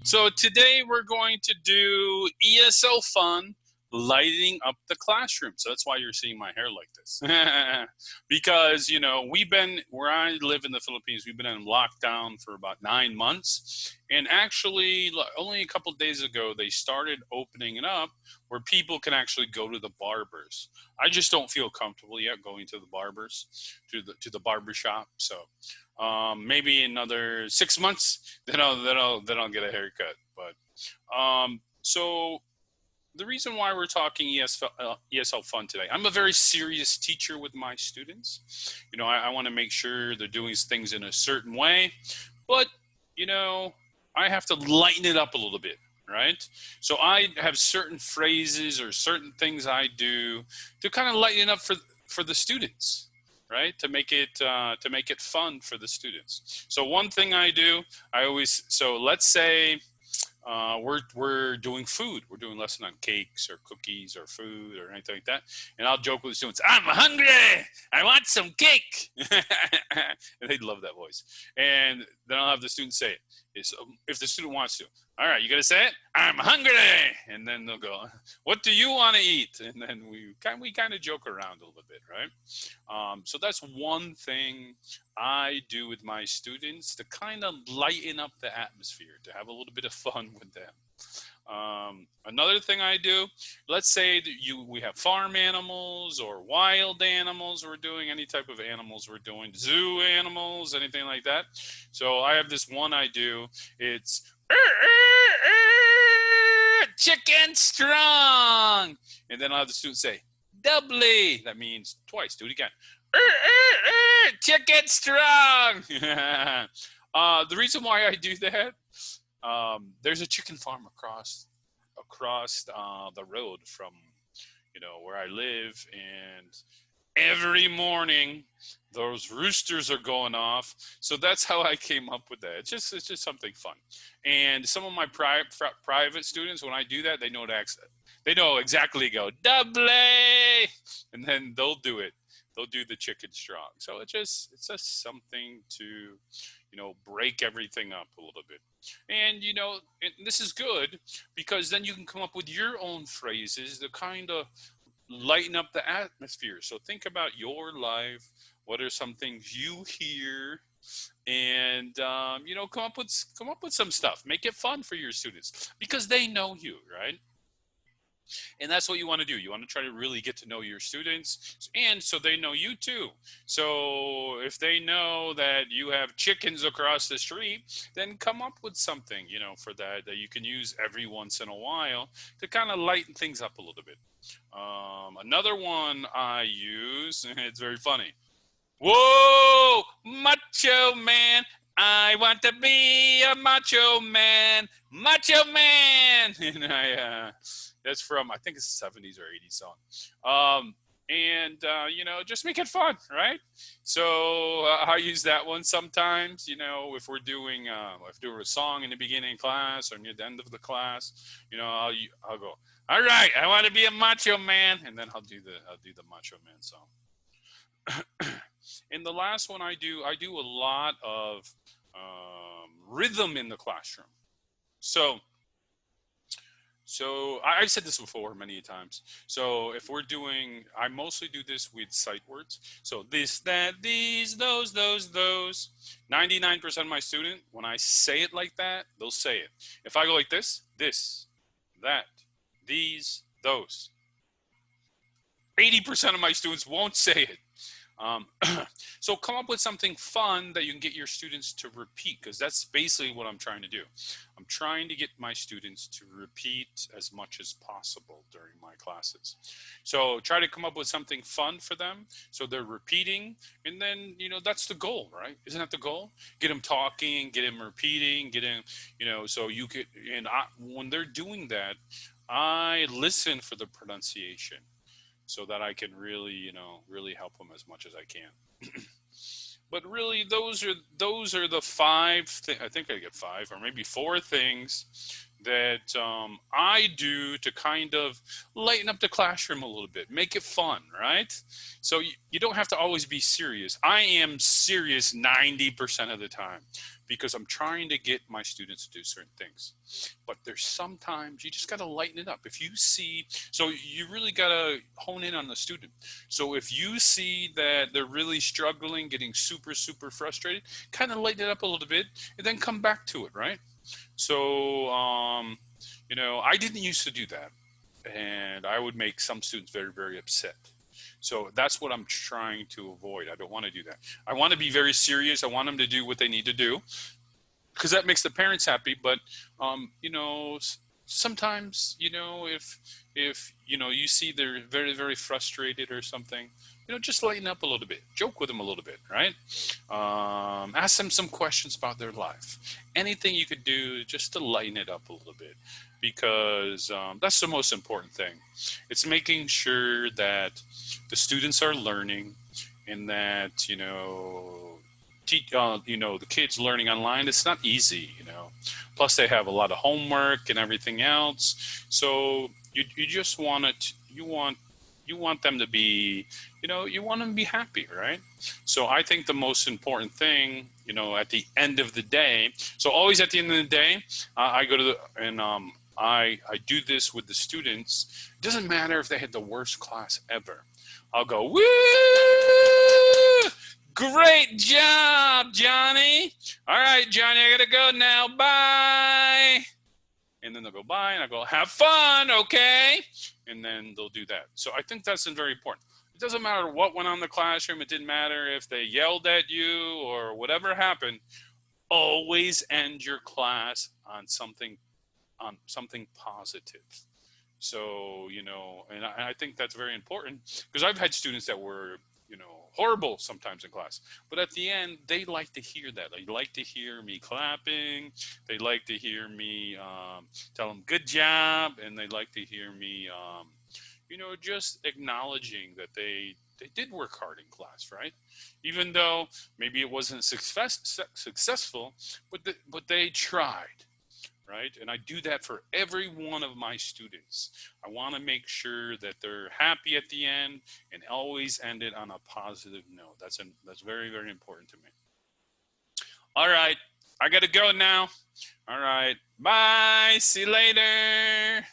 So today we're going to do ESL Fun, lighting up the classroom. So that's why you're seeing my hair like this. Because, where I live in the Philippines, we've been in lockdown for about 9 months. And actually, only a couple days ago, they started opening it up where people can actually go to the barbers. I just don't feel comfortable yet going to the barbers, to the barber shop. So maybe another 6 months, then I'll get a haircut. So the reason why we're talking ESL Fun today, I'm a very serious teacher with my students. I want to make sure they're doing things in a certain way, but I have to lighten it up a little bit, right? So I have certain phrases or certain things I do to kind of lighten it up for the students, right? To make it fun for the students. So one thing I do, let's say we're doing food. We're doing a lesson on cakes or cookies or food or anything like that. And I'll joke with the students, I'm hungry. I want some cake. And they love that voice. And then I'll have the student say it. If the student wants to. All right, you got to say it. I'm hungry. And then they'll go, what do you want to eat? And then we kind of joke around a little bit, right? So that's one thing I do with my students to kind of lighten up the atmosphere, to have a little bit of fun with them. Another thing I do, let's say that we have farm animals or wild animals we're doing, any type of animals we're doing, zoo animals, anything like that. So I have this one I do. It's chicken strong. And then I'll have the student say, doubly. That means twice. Do it again. Chicken strong. The reason why I do that, there's a chicken farm across the road from where I live, and every morning those roosters are going off. So that's how I came up with that. It's just something fun. And some of my private students, when I do that, they know exactly go double, and then they'll do it. They'll do the chicken strong. So it's just something to break everything up a little bit. And this is good because then you can come up with your own phrases to kind of lighten up the atmosphere. So think about your life. What are some things you hear? And come up with some stuff. Make it fun for your students because they know you, right? And that's what you want to do. You want to try to really get to know your students, and so they know you too. So if they know that you have chickens across the street, then come up with something, for that you can use every once in a while to kind of lighten things up a little bit. Another one I use, it's very funny. Whoa, macho man. I want to be a macho man, macho man. And that's from, I think it's a 70s or 80s song. Just make it fun, right? So I use that one sometimes, if we're doing a song in the beginning of class or near the end of the class, I'll go, all right, I want to be a macho man. And then I'll do the macho man song. And the last one I do a lot of rhythm in the classroom. So I've said this before many times. So if we're doing, I mostly do this with sight words. So this, that, these, those. 99% of my student, when I say it like that, they'll say it. If I go like this, that, these, those, 80% of my students won't say it. So come up with something fun that you can get your students to repeat, because that's basically what I'm trying to do. I'm trying to get my students to repeat as much as possible during my classes. So try to come up with something fun for them so they're repeating, and then that's the goal, right? Isn't that the goal? Get them talking, get them repeating, get them so you could, when they're doing that, I listen for the pronunciation, so that I can really, really help them as much as I can. But really, those are the five. I think I get five or maybe four things that I do to kind of lighten up the classroom a little bit, make it fun, right? So you don't have to always be serious. I am serious 90% of the time because I'm trying to get my students to do certain things. But there's sometimes you just got to lighten it up. If you see, so you really got to hone in on the student. So if you see that they're really struggling, getting super, super frustrated, kind of lighten it up a little bit and then come back to it, right? So, you know, I didn't used to do that. And I would make some students very, very upset. So that's what I'm trying to avoid. I don't want to do that. I want to be very serious. I want them to do what they need to do because that makes the parents happy. But, you know, sometimes, you know, if, you know, you see they're very, very frustrated or something, you know, just lighten up a little bit, joke with them a little bit, right? Ask them some questions about their life. Anything you could do just to lighten it up a little bit, because that's the most important thing. It's making sure that the students are learning, and that you know the kids learning online. It's not easy, you know. Plus, they have a lot of homework and everything else. So you just want it. You want them to be, you know, you want them to be happy, right? So I think the most important thing, you know, at the end of the day. So always at the end of the day, I go to the and I do this with the students. It doesn't matter if they had the worst class ever. I'll go, woo! Great job, Johnny. All right, Johnny, I gotta go now. Bye. And then they'll go bye, and I go, have fun, okay? And then they'll do that. So I think that's very important. It doesn't matter what went on in the classroom. It didn't matter if they yelled at you or whatever happened. Always end your class on something positive. So, you know, and I think that's very important because I've had students that were, you know, horrible sometimes in class. But at the end, they like to hear that. They like to hear me clapping. They like to hear me tell them good job. And they like to hear me, you know, just acknowledging that they did work hard in class, right? Even though maybe it wasn't successful, but they tried, right? And I do that for every one of my students. I want to make sure that they're happy at the end and always end it on a positive note. That's very, very important to me. All right, I got to go now. All right, bye. See you later.